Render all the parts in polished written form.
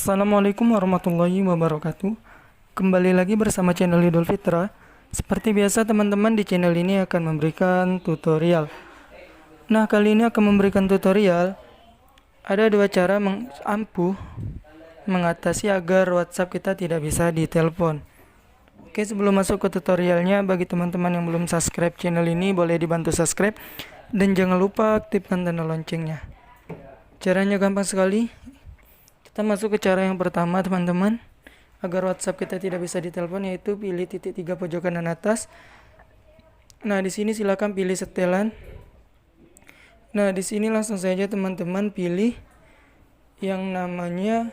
Assalamualaikum warahmatullahi wabarakatuh. Kembali lagi bersama channel Idul Fitra. Seperti biasa teman-teman, di channel ini akan memberikan tutorial. Nah, kali ini akan memberikan tutorial. Ada dua cara ampuh mengatasi agar WhatsApp kita tidak bisa ditelepon. Oke, sebelum masuk ke tutorialnya, bagi teman-teman yang belum subscribe channel ini, boleh dibantu subscribe. Dan jangan lupa aktifkan tanda loncengnya. Caranya gampang sekali. Kita masuk ke cara yang pertama teman-teman, agar WhatsApp kita tidak bisa ditelepon, yaitu pilih titik 3 pojok kanan atas. Nah, di sini silakan pilih setelan. Nah, di sini langsung saja teman-teman pilih yang namanya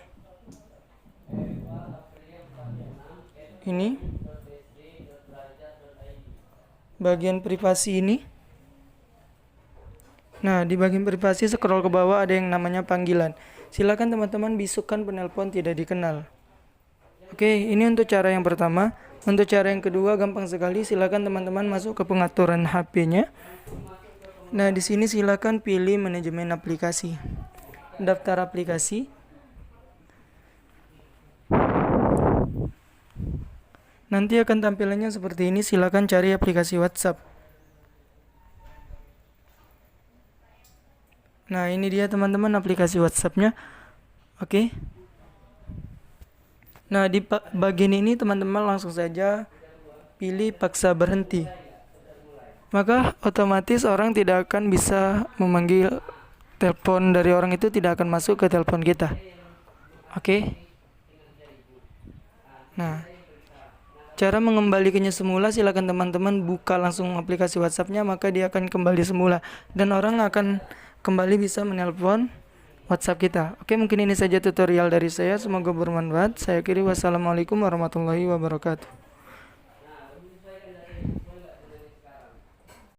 ini, bagian privasi ini. Nah, di bagian privasi scroll ke bawah ada yang namanya panggilan. Silakan teman-teman bisukan penelpon tidak dikenal. Oke, ini untuk cara yang pertama. Untuk cara yang kedua gampang sekali. Silakan teman-teman masuk ke pengaturan HP-nya. Nah, di sini silakan pilih manajemen aplikasi. Daftar aplikasi. Nanti akan tampilannya seperti ini. Silakan cari aplikasi WhatsApp. Nah, ini dia teman-teman aplikasi WhatsApp-nya. Oke. Nah, di bagian ini teman-teman langsung saja pilih paksa berhenti. Maka otomatis orang tidak akan bisa memanggil telepon dari orang itu, tidak akan masuk ke telepon kita. Oke. Nah, cara mengembalikannya semula, silakan teman-teman buka langsung aplikasi WhatsApp-nya, maka dia akan kembali semula dan orang akan kembali bisa menelpon WhatsApp kita. Oke, mungkin ini saja tutorial dari saya. Semoga bermanfaat. Saya akhiri, wassalamualaikum warahmatullahi wabarakatuh.